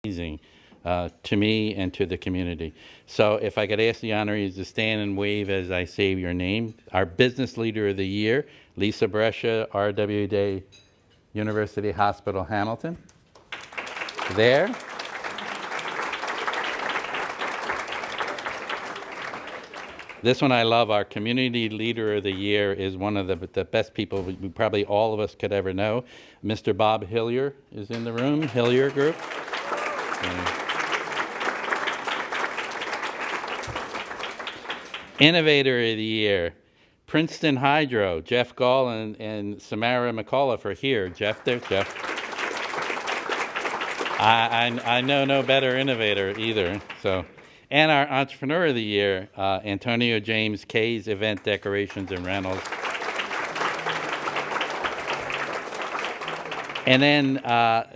amazing to me and to the community. So if I could ask the honorees to stand and wave as I say your name. Our Business Leader of the Year, Lisa Brescia, RWJ University Hospital, Hamilton. There. This one I love. Our Community Leader of the Year is one of the best people we probably all of us could ever know. Mr. Bob Hillier is in the room, Hillier Group. Innovator of the Year, Princeton Hydro, Jeff Gall and Samara McAuliffe are here. Jeff there, Jeff. I know no better innovator either. So, and our Entrepreneur of the Year, Antonio James K's Event Decorations and Rentals. And then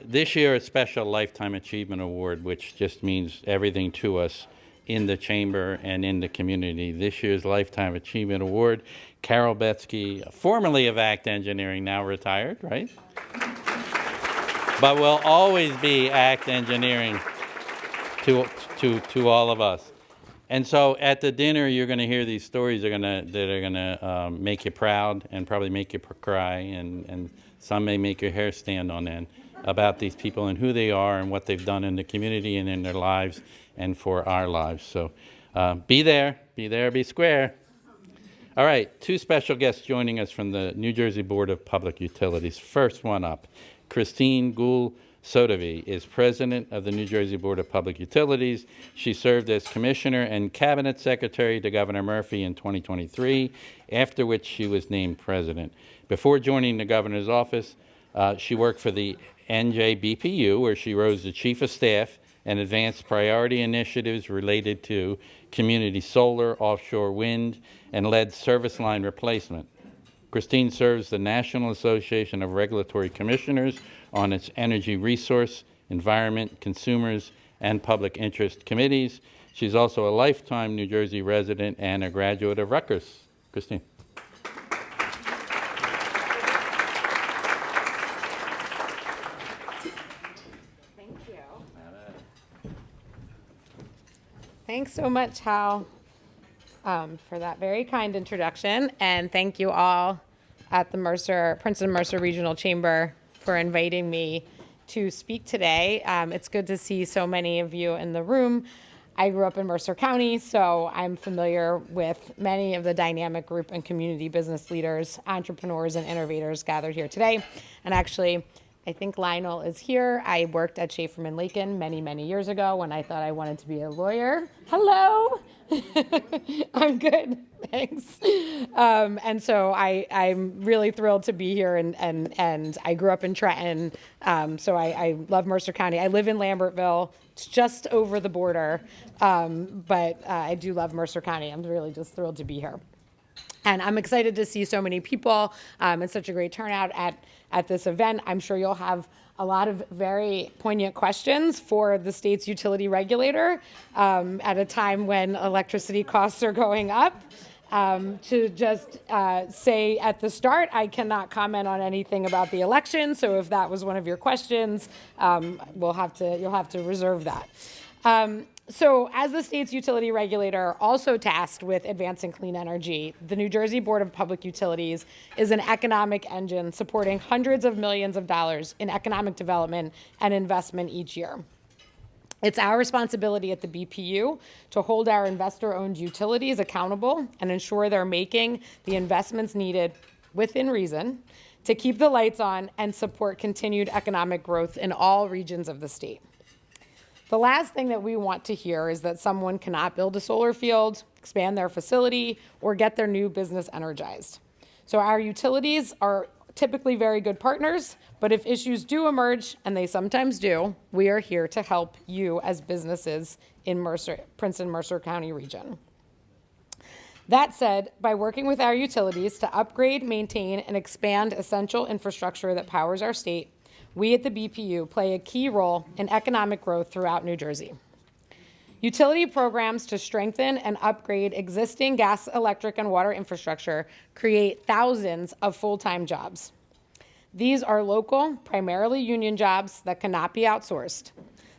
this year, a special Lifetime Achievement Award, which just means everything to us in the chamber and in the community. This year's Lifetime Achievement Award, Carol Betsky, formerly of ACT Engineering, now retired, right? But will always be ACT Engineering to all of us. And so at the dinner, you're going to hear these stories that are going to make you proud and probably make you cry, and some may make your hair stand on end about these people and who they are and what they've done in the community and in their lives and for our lives. So be there, be square. All right, two special guests joining us from the New Jersey Board of Public Utilities. First one up, Christine Guhl-Sadovy is president of the New Jersey Board of Public Utilities. She served as commissioner and cabinet secretary to Governor Murphy in 2023, after which she was named president. Before joining the governor's office, she worked for the NJBPU, where she rose to chief of staff and advanced priority initiatives related to community solar, offshore wind, and led service line replacement. Christine serves the National Association of Regulatory Commissioners on its Energy Resource, Environment, Consumers, and Public Interest Committees. She's also a lifetime New Jersey resident and a graduate of Rutgers. Christine. Thank you. Thanks so much, Hal, for that very kind introduction, and thank you all at the Princeton Mercer Regional Chamber for inviting me to speak today. It's good to see so many of you in the room. I grew up in Mercer County, so I'm familiar with many of the dynamic group and community business leaders, entrepreneurs, and innovators gathered here today. And actually, I think Lionel is here. I worked at Schaeferman Lakin many, many years ago when I thought I wanted to be a lawyer. Hello. I'm good, thanks. And so I'm really thrilled to be here, and I grew up in Trenton, so I love Mercer County. I live in Lambertville. It's just over the border, but I do love Mercer County. I'm really just thrilled to be here. And I'm excited to see so many people and such a great turnout at this event. I'm sure you'll have a lot of very poignant questions for the state's utility regulator at a time when electricity costs are going up. To just say at the start, I cannot comment on anything about the election. So if that was one of your questions, you'll have to reserve that. So as the state's utility regulator, also tasked with advancing clean energy, the New Jersey Board of Public Utilities is an economic engine supporting hundreds of millions of dollars in economic development and investment each year. It's our responsibility at the BPU to hold our investor-owned utilities accountable and ensure they're making the investments needed within reason to keep the lights on and support continued economic growth in all regions of the state. The last thing that we want to hear is that someone cannot build a solar field, expand their facility, or get their new business energized. So our utilities are typically very good partners, but if issues do emerge, and they sometimes do, we are here to help you as businesses in Princeton-Mercer County region. That said, by working with our utilities to upgrade, maintain, and expand essential infrastructure that powers our state, we at the BPU play a key role in economic growth throughout New Jersey. Utility programs to strengthen and upgrade existing gas, electric, and water infrastructure create thousands of full-time jobs. These are local, primarily union jobs that cannot be outsourced.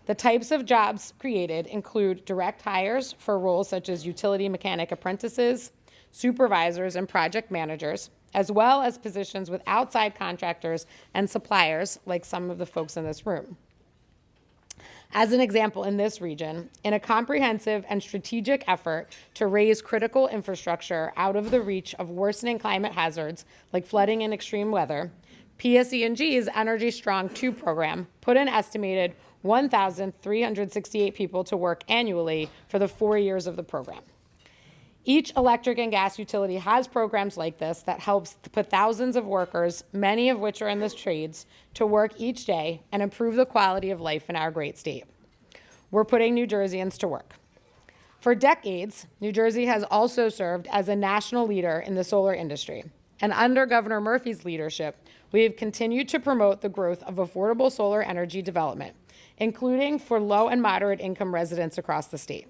The types of jobs created include direct hires for roles such as utility mechanic apprentices, supervisors, and project managers, as well as positions with outside contractors and suppliers like some of the folks in this room. As an example, in this region, in a comprehensive and strategic effort to raise critical infrastructure out of the reach of worsening climate hazards like flooding and extreme weather, PSE&G's Energy Strong 2 program put an estimated 1,368 people to work annually for the 4 years of the program. Each electric and gas utility has programs like this that helps to put thousands of workers, many of which are in the trades, to work each day and improve the quality of life in our great state. We're putting New Jerseyans to work. For decades, New Jersey has also served as a national leader in the solar industry. And under Governor Murphy's leadership, we have continued to promote the growth of affordable solar energy development, including for low and moderate income residents across the state.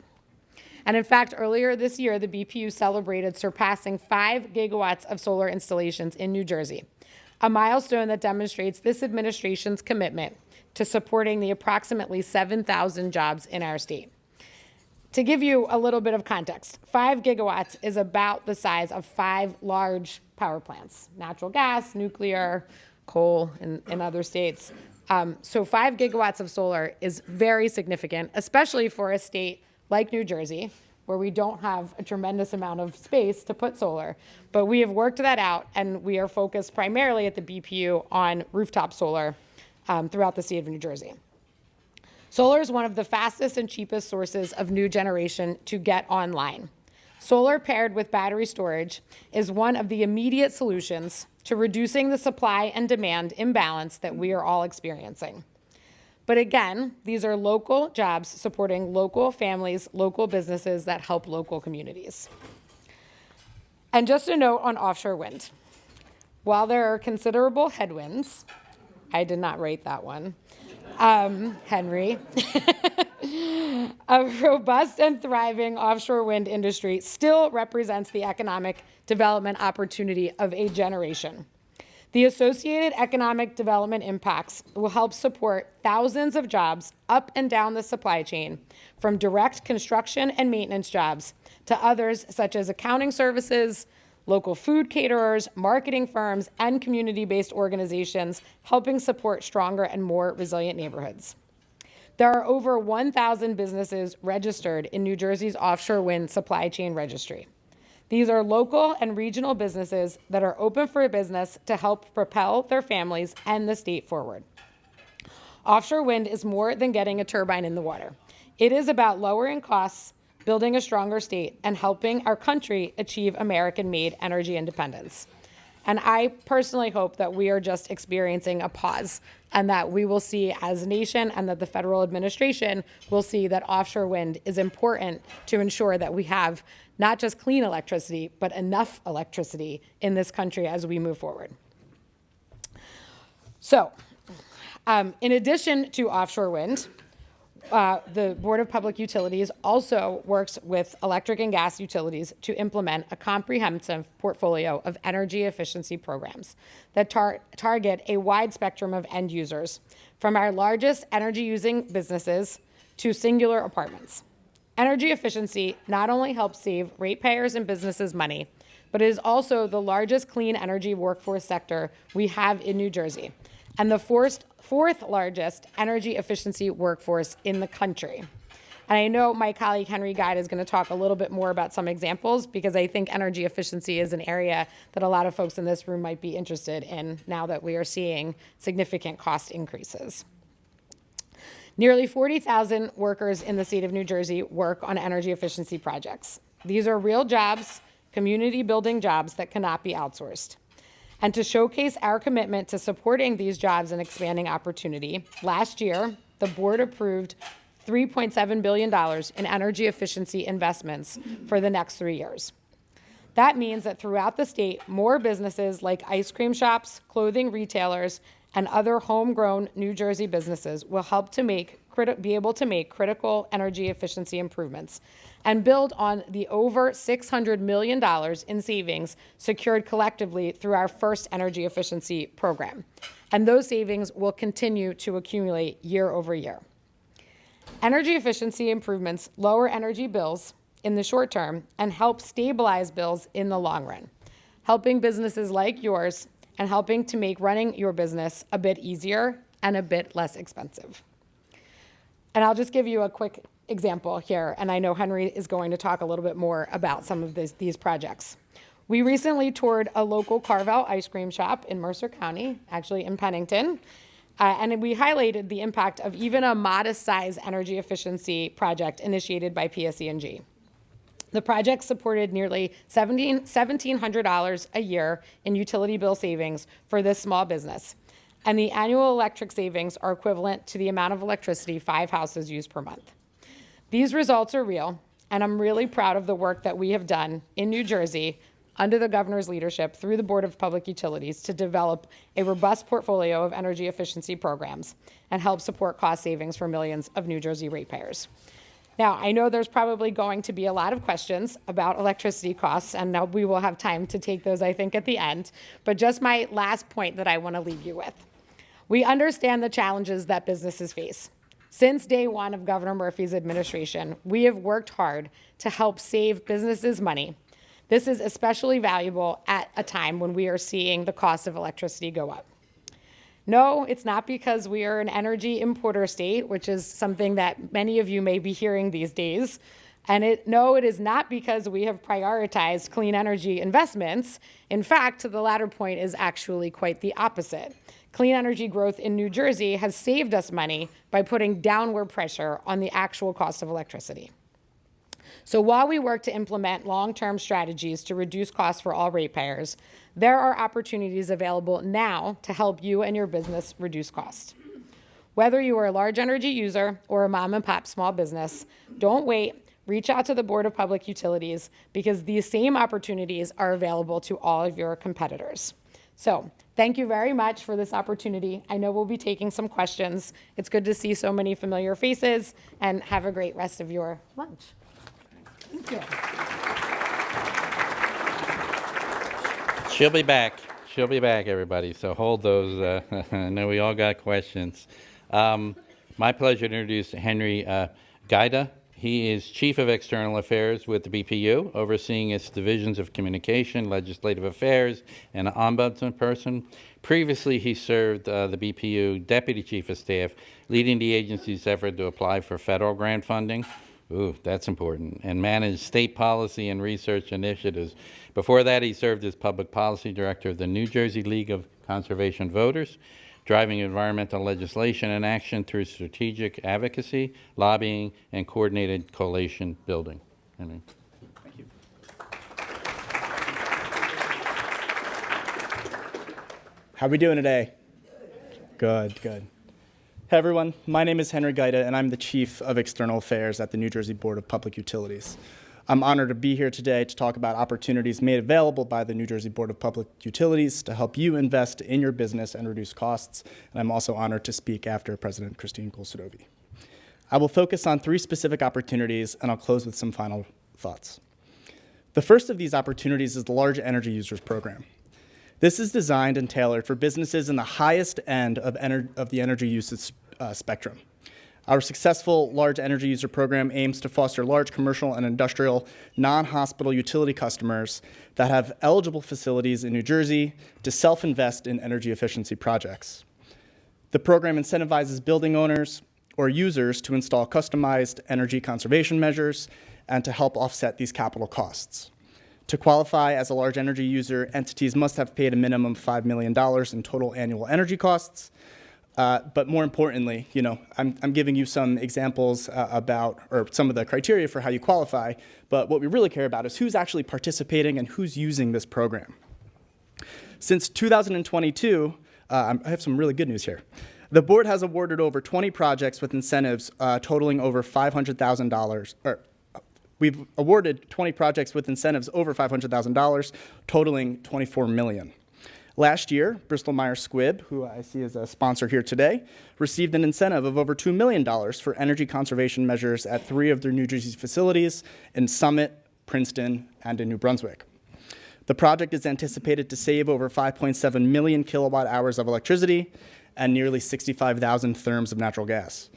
And in fact, earlier this year, the BPU celebrated surpassing 5 gigawatts of solar installations in New Jersey, a milestone that demonstrates this administration's commitment to supporting the approximately 7,000 jobs in our state. To give you a little bit of context, 5 gigawatts is about the size of 5 large power plants, natural gas, nuclear, coal in other states. So 5 gigawatts of solar is very significant, especially for a state like New Jersey, where we don't have a tremendous amount of space to put solar. But we have worked that out, and we are focused primarily at the BPU on rooftop solar throughout the state of New Jersey. Solar is one of the fastest and cheapest sources of new generation to get online. Solar paired with battery storage is one of the immediate solutions to reducing the supply and demand imbalance that we are all experiencing. But again, these are local jobs supporting local families, local businesses that help local communities. And just a note on offshore wind. While there are considerable headwinds, I did not write that one, Henry, a robust and thriving offshore wind industry still represents the economic development opportunity of a generation. The associated economic development impacts will help support thousands of jobs up and down the supply chain, from direct construction and maintenance jobs to others such as accounting services, local food caterers, marketing firms, and community-based organizations, helping support stronger and more resilient neighborhoods. There are over 1,000 businesses registered in New Jersey's offshore wind supply chain registry. These are local and regional businesses that are open for business to help propel their families and the state forward. Offshore wind is more than getting a turbine in the water. It is about lowering costs, building a stronger state, and helping our country achieve American-made energy independence. And I personally hope that we are just experiencing a pause, and that we will see as a nation and that the federal administration will see that offshore wind is important to ensure that we have not just clean electricity, but enough electricity in this country as we move forward. So, in addition to offshore wind, the Board of Public Utilities also works with electric and gas utilities to implement a comprehensive portfolio of energy efficiency programs that target a wide spectrum of end users, from our largest energy-using businesses to singular apartments. Energy efficiency not only helps save ratepayers and businesses money, but it is also the largest clean energy workforce sector we have in New Jersey, and the fourth largest energy efficiency workforce in the country. And I know my colleague Henry Gajda is going to talk a little bit more about some examples, because I think energy efficiency is an area that a lot of folks in this room might be interested in now that we are seeing significant cost increases. Nearly 40,000 workers in the state of New Jersey work on energy efficiency projects. These are real jobs, community building jobs that cannot be outsourced. And to showcase our commitment to supporting these jobs and expanding opportunity, last year, the board approved $3.7 billion in energy efficiency investments for the next 3 years. That means that throughout the state, more businesses like ice cream shops, clothing retailers, and other homegrown New Jersey businesses will help to be able to make critical energy efficiency improvements and build on the over $600 million in savings secured collectively through our first energy efficiency program. And those savings will continue to accumulate year over year. Energy efficiency improvements lower energy bills in the short term and help stabilize bills in the long run, helping businesses like yours and helping to make running your business a bit easier and a bit less expensive. And I'll just give you a quick example here, and I know Henry is going to talk a little bit more about some of these projects. We recently toured a local carve-out ice cream shop in Mercer County, actually in Pennington, and we highlighted the impact of even a modest-size energy efficiency project initiated by PSE&G. The project supported nearly $1,700 a year in utility bill savings for this small business, and the annual electric savings are equivalent to the amount of electricity 5 houses use per month. These results are real, and I'm really proud of the work that we have done in New Jersey under the governor's leadership through the Board of Public Utilities to develop a robust portfolio of energy efficiency programs and help support cost savings for millions of New Jersey ratepayers. Now, I know there's probably going to be a lot of questions about electricity costs, and now we will have time to take those, I think, at the end. But just my last point that I want to leave you with. We understand the challenges that businesses face. Since day one of Governor Murphy's administration, we have worked hard to help save businesses money. This is especially valuable at a time when we are seeing the cost of electricity go up. No, it's not because we are an energy importer state, which is something that many of you may be hearing these days. And no, it is not because we have prioritized clean energy investments. In fact, the latter point is actually quite the opposite. Clean energy growth in New Jersey has saved us money by putting downward pressure on the actual cost of electricity. So while we work to implement long-term strategies to reduce costs for all ratepayers, there are opportunities available now to help you and your business reduce costs. Whether you are a large energy user or a mom and pop small business, don't wait. Reach out to the Board of Public Utilities because these same opportunities are available to all of your competitors. So thank you very much for this opportunity. I know we'll be taking some questions. It's good to see so many familiar faces, and have a great rest of your lunch. Thank you. She'll be back. She'll be back, everybody. So hold those. I know we all got questions. My pleasure to introduce Henry Gajda. He is Chief of External Affairs with the BPU, overseeing its divisions of communication, legislative affairs, and ombudsman person. Previously, he served the BPU Deputy Chief of Staff, leading the agency's effort to apply for federal grant funding. Ooh, that's important. And managed state policy and research initiatives. Before that, he served as Public Policy Director of the New Jersey League of Conservation Voters, driving environmental legislation and action through strategic advocacy, lobbying, and coordinated coalition building. Henry. Thank you. How are we doing today? Good, good. Hey everyone, my name is Henry Gajda, and I'm the Chief of External Affairs at the New Jersey Board of Public Utilities. I'm honored to be here today to talk about opportunities made available by the New Jersey Board of Public Utilities to help you invest in your business and reduce costs. And I'm also honored to speak after President Christine Guhl-Sadovy. I will focus on 3 specific opportunities, and I'll close with some final thoughts. The first of these opportunities is the Large Energy Users Program. This is designed and tailored for businesses in the highest end of the energy usage spectrum. Our successful Large Energy User Program aims to foster large commercial and industrial non-hospital utility customers that have eligible facilities in New Jersey to self-invest in energy efficiency projects. The program incentivizes building owners or users to install customized energy conservation measures and to help offset these capital costs. To qualify as a large energy user, entities must have paid a minimum of $5 million in total annual energy costs. But more importantly, I'm giving you some examples or some of the criteria for how you qualify, but what we really care about is who's actually participating and who's using this program. Since 2022, I have some really good news here. The board has awarded over 20 projects with incentives totaling over $500,000, or we've awarded 20 projects with incentives over $500,000, totaling $24 million. Last year, Bristol-Myers Squibb, who I see as a sponsor here today, received an incentive of over $2 million for energy conservation measures at 3 of their New Jersey facilities in Summit, Princeton, and in New Brunswick. The project is anticipated to save over 5.7 million kilowatt hours of electricity and nearly 65,000 therms of natural gas.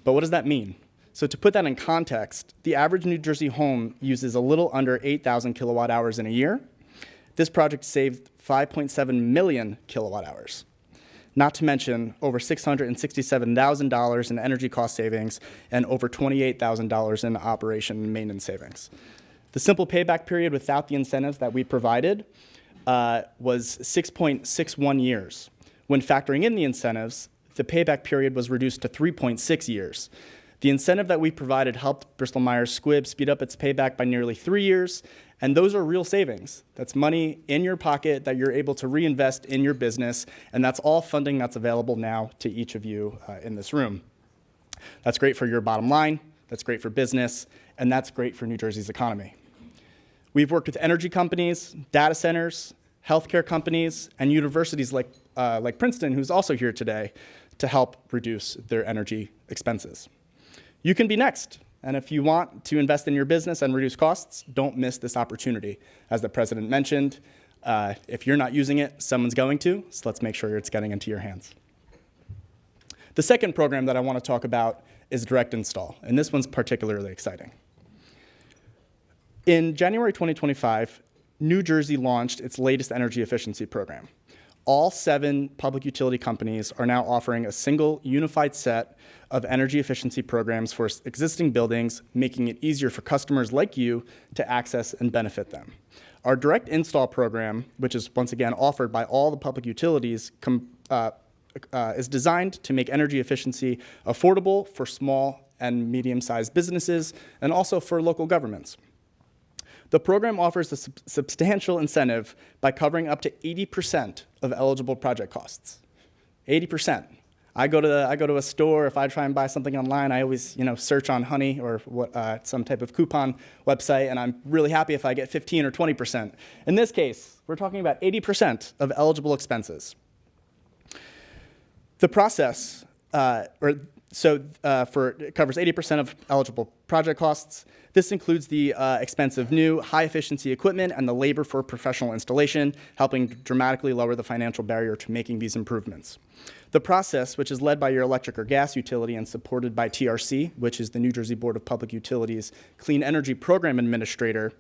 But what does that mean? So to put that in context, the average New Jersey home uses a little under 8,000 kilowatt hours in a year. This project saved 5.7 million kilowatt hours. Not to mention over $667,000 in energy cost savings and over $28,000 in operation and maintenance savings. The simple payback period without the incentives that we provided was 6.61 years. When factoring in the incentives, the payback period was reduced to 3.6 years. The incentive that we provided helped Bristol-Myers Squibb speed up its payback by nearly 3 years, and those are real savings. That's money in your pocket that you're able to reinvest in your business, and that's all funding that's available now to each of you in this room. That's great for your bottom line, that's great for business, and that's great for New Jersey's economy. We've worked with energy companies, data centers, healthcare companies, and universities like Princeton, who's also here today, to help reduce their energy expenses. You can be next, and if you want to invest in your business and reduce costs, don't miss this opportunity. As the president mentioned, if you're not using it, someone's going to, so let's make sure it's getting into your hands. The second program that I want to talk about is direct install, and this one's particularly exciting. In January 2025, New Jersey launched its latest energy efficiency program. All 7 public utility companies are now offering a single unified set of energy efficiency programs for existing buildings, making it easier for customers like you to access and benefit them. Our direct install program, which is once again offered by all the public utilities, is designed to make energy efficiency affordable for small and medium-sized businesses and also for local governments. The program offers a substantial incentive by covering up to 80% of eligible project costs. 80%. I go to a store. If I try and buy something online, I always search on Honey or some type of coupon website, and I'm really happy if I get 15 or 20%. In this case, we're talking about 80% of eligible expenses. The process it covers 80% of eligible project costs. This includes the expensive new high-efficiency equipment and the labor for professional installation, helping dramatically lower the financial barrier to making these improvements. The process, which is led by your electric or gas utility and supported by TRC, which is the New Jersey Board of Public Utilities Clean Energy Program Administrator,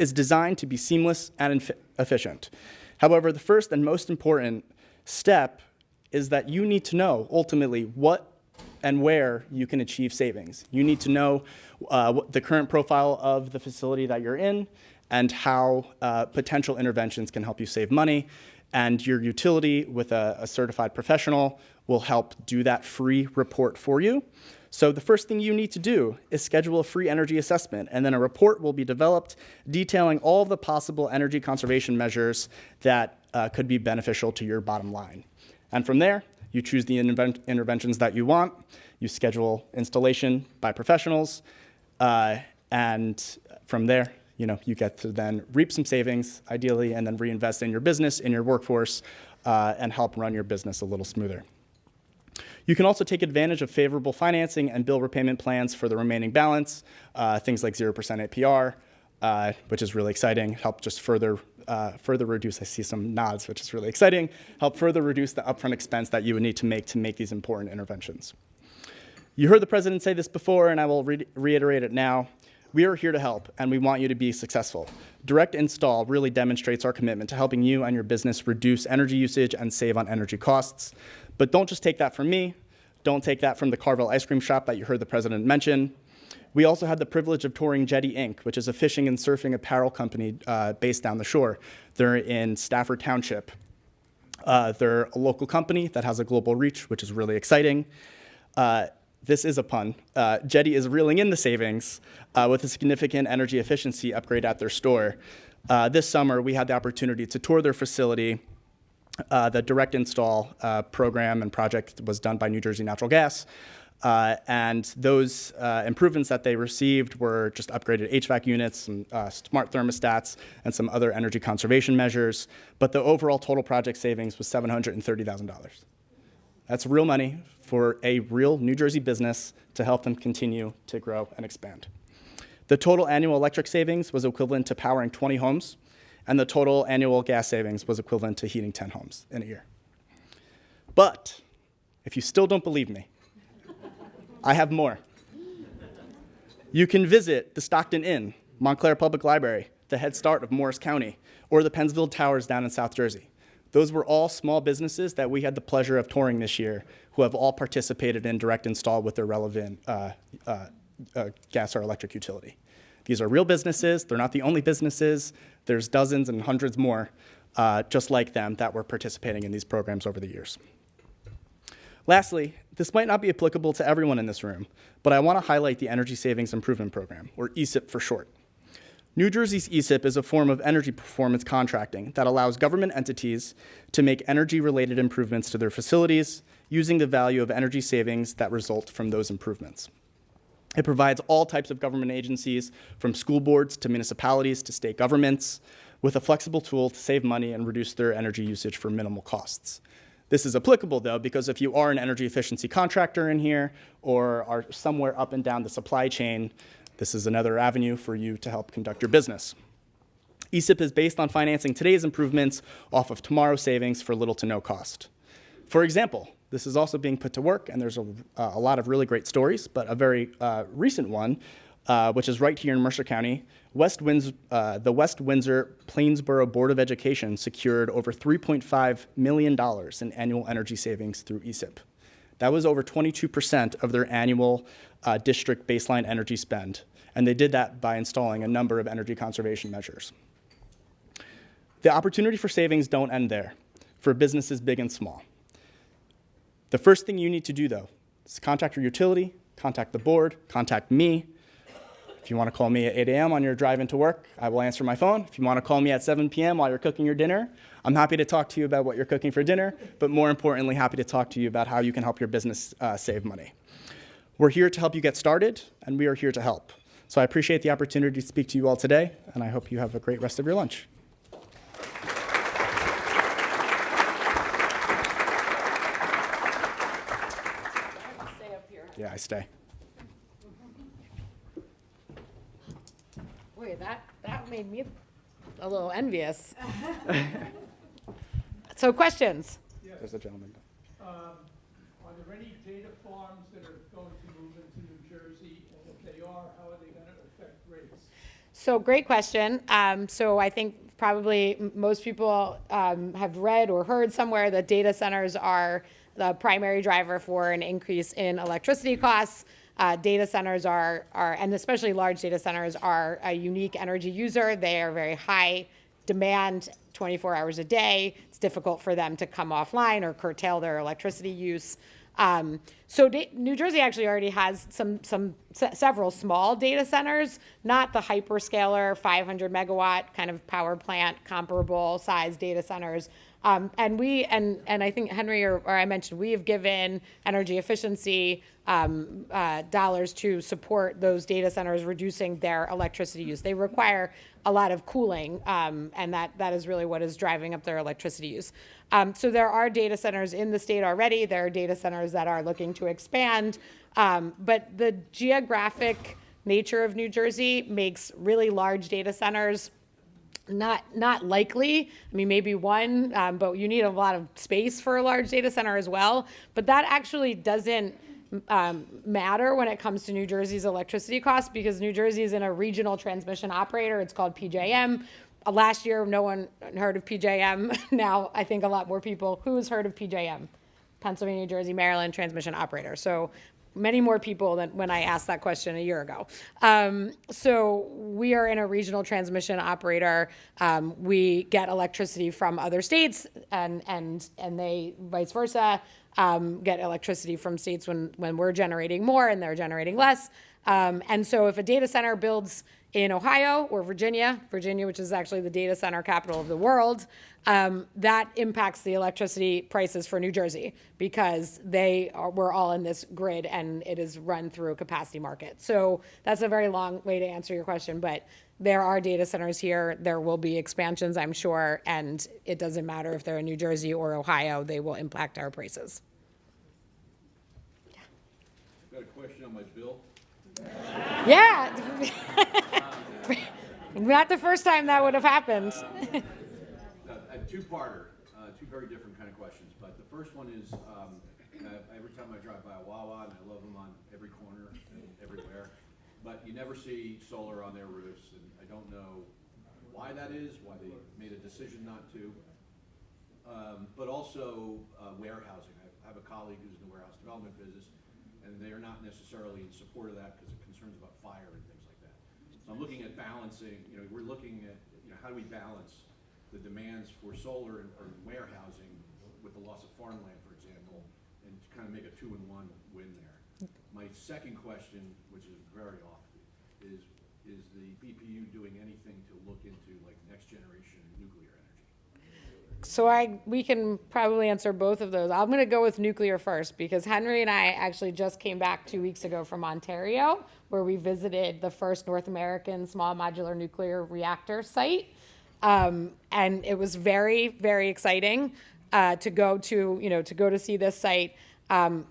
is designed to be seamless and efficient. However, the first and most important step is that you need to know, ultimately, what and where you can achieve savings. You need to know what the current profile of the facility that you're in and how potential interventions can help you save money. And your utility with a certified professional will help do that free report for you. So the first thing you need to do is schedule a free energy assessment, and then a report will be developed detailing all of the possible energy conservation measures that could be beneficial to your bottom line. And from there, you choose the interventions that you want, you schedule installation by professionals, and from there, you get to then reap some savings, ideally, and then reinvest in your business, in your workforce, and help run your business a little smoother. You can also take advantage of favorable financing and bill repayment plans for the remaining balance, things like 0% APR, which is really exciting, help just further reduce, I see some nods, which is really exciting, help further reduce the upfront expense that you would need to make these important interventions. You heard the president say this before, and I will reiterate it now. We are here to help, and we want you to be successful. Direct install really demonstrates our commitment to helping you and your business reduce energy usage and save on energy costs. But don't just take that from me. Don't take that from the Carvel ice cream shop that you heard the president mention. We also had the privilege of touring Jetty Inc., which is a fishing and surfing apparel company based down the shore. They're in Stafford Township. They're a local company that has a global reach, which is really exciting. This is a pun. Jetty is reeling in the savings with a significant energy efficiency upgrade at their store. This summer, we had the opportunity to tour their facility. The direct install program and project was done by New Jersey Natural Gas. And those improvements that they received were just upgraded HVAC units, some smart thermostats, and some other energy conservation measures. But the overall total project savings was $730,000. That's real money for a real New Jersey business to help them continue to grow and expand. The total annual electric savings was equivalent to powering 20 homes, and the total annual gas savings was equivalent to heating 10 homes in a year. But if you still don't believe me, I have more. You can visit the Stockton Inn, Montclair Public Library, the Head Start of Morris County, or the Pennsville Towers down in South Jersey. Those were all small businesses that we had the pleasure of touring this year, who have all participated in direct install with their relevant gas or electric utility. These are real businesses. They're not the only businesses. There's dozens and hundreds more just like them that were participating in these programs over the years. Lastly, this might not be applicable to everyone in this room, but I want to highlight the Energy Savings Improvement Program, or ESIP for short. New Jersey's ESIP is a form of energy performance contracting that allows government entities to make energy-related improvements to their facilities using the value of energy savings that result from those improvements. It provides all types of government agencies, from school boards to municipalities to state governments, with a flexible tool to save money and reduce their energy usage for minimal costs. This is applicable, though, because if you are an energy efficiency contractor in here or are somewhere up and down the supply chain, this is another avenue for you to help conduct your business. ESIP is based on financing today's improvements off of tomorrow's savings for little to no cost. For example, this is also being put to work, and there's a lot of really great stories, but a very recent one, which is right here in Mercer County. The West Windsor Plainsboro Board of Education secured over $3.5 million in annual energy savings through ESIP. That was over 22% of their annual district baseline energy spend, and they did that by installing a number of energy conservation measures. The opportunity for savings don't end there, for businesses big and small. The first thing you need to do, though, is contact your utility, contact the board, contact me. If you want to call me at 8 a.m. on your drive into work, I will answer my phone. If you want to call me at 7 p.m. while you're cooking your dinner, I'm happy to talk to you about what you're cooking for dinner, but more importantly, happy to talk to you about how you can help your business save money. We're here to help you get started, and we are here to help. So I appreciate the opportunity to speak to you all today, and I hope you have a great rest of your lunch. Yeah, I stay. Boy, that made me a little envious. So questions? Yes. There's a gentleman. Are there any data farms that are going to move into New Jersey? And if they are, how are they going to affect rates? So great question. So I think probably most people have read or heard somewhere that data centers are the primary driver for an increase in electricity costs. Data centers are, and especially large data centers, are a unique energy user. They are very high demand, 24 hours a day. It's difficult for them to come offline or curtail their electricity use. So New Jersey actually already has several small data centers, not the hyperscaler 500 megawatt kind of power plant comparable size data centers. And I think Henry or I mentioned, we have given energy efficiency dollars to support those data centers reducing their electricity use. They require a lot of cooling, and that is really what is driving up their electricity use. So there are data centers in the state already. There are data centers that are looking to expand, but the geographic nature of New Jersey makes really large data centers not likely. I mean, maybe one, but you need a lot of space for a large data center as well. But that actually doesn't matter when it comes to New Jersey's electricity costs, because New Jersey is in a regional transmission operator. It's called PJM. Last year, no one heard of PJM. Now, I think a lot more people. Who's heard of PJM? Pennsylvania, New Jersey, Maryland transmission operator. So many more people than when I asked that question a year ago. So we are in a regional transmission operator. We get electricity from other states, and they vice versa get electricity from states when we're generating more and they're generating less. And so if a data center builds in Ohio or Virginia, which is actually the data center capital of the world, that impacts the electricity prices for New Jersey, because we're all in this grid and it is run through a capacity market. So that's a very long way to answer your question, but there are data centers here. There will be expansions, I'm sure, and it doesn't matter if they're in New Jersey or Ohio, they will impact our prices. Got a question on my bill. Yeah. Not the first time that would have happened. A two-parter, two very different kind of questions. But the first one is, every time I drive by a Wawa, and I love them on every corner and everywhere, but you never see solar on their roofs, and I don't know why that is, why they made a decision not to. But also warehousing. I have a colleague who's in the warehouse development business, and they are not necessarily in support of that because of concerns about fire and things like that. So I'm looking at balancing, we're looking at, how do we balance the demands for solar and warehousing with the loss of farmland, for example, and to kind of make a two-in-one win there. My second question, which is very off, is the BPU doing anything to look into like next generation nuclear energy? So we can probably answer both of those. I'm going to go with nuclear first because Henry and I actually just came back 2 weeks ago from Ontario, where we visited the first North American small modular nuclear reactor site. And it was very, very exciting to go to see this site.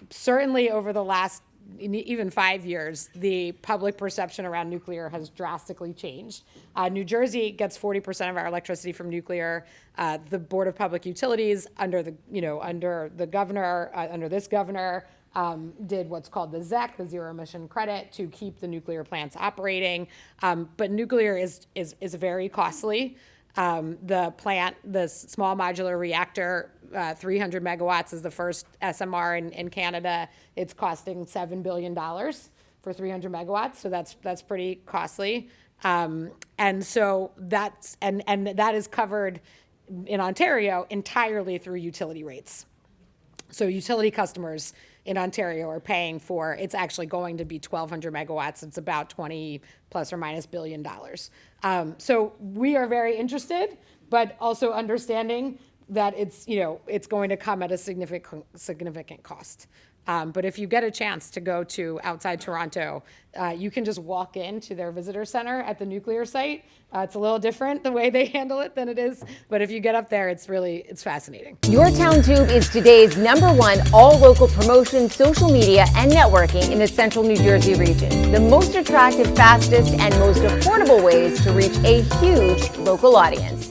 Certainly over the last even 5 years, the public perception around nuclear has drastically changed. New Jersey gets 40% of our electricity from nuclear. The Board of Public Utilities, under the governor, under this governor, did what's called the ZEC, the zero emission credit, to keep the nuclear plants operating. But nuclear is very costly. The small modular reactor, 300 megawatts is the first SMR in Canada. It's costing $7 billion for 300 megawatts. So that's pretty costly. And so that is covered in Ontario entirely through utility rates. So utility customers in Ontario are paying for, it's actually going to be 1,200 megawatts. It's about 20 plus or minus $1 billion. So we are very interested, but also understanding that it's going to come at a significant cost. But if you get a chance to go to outside Toronto, you can just walk into their visitor center at the nuclear site. It's a little different the way they handle it than it is, but if you get up there, it's fascinating. Your Town Tube is today's #1 all-local promotion, social media, and networking in the central New Jersey region. The most attractive, fastest, and most affordable ways to reach a huge local audience.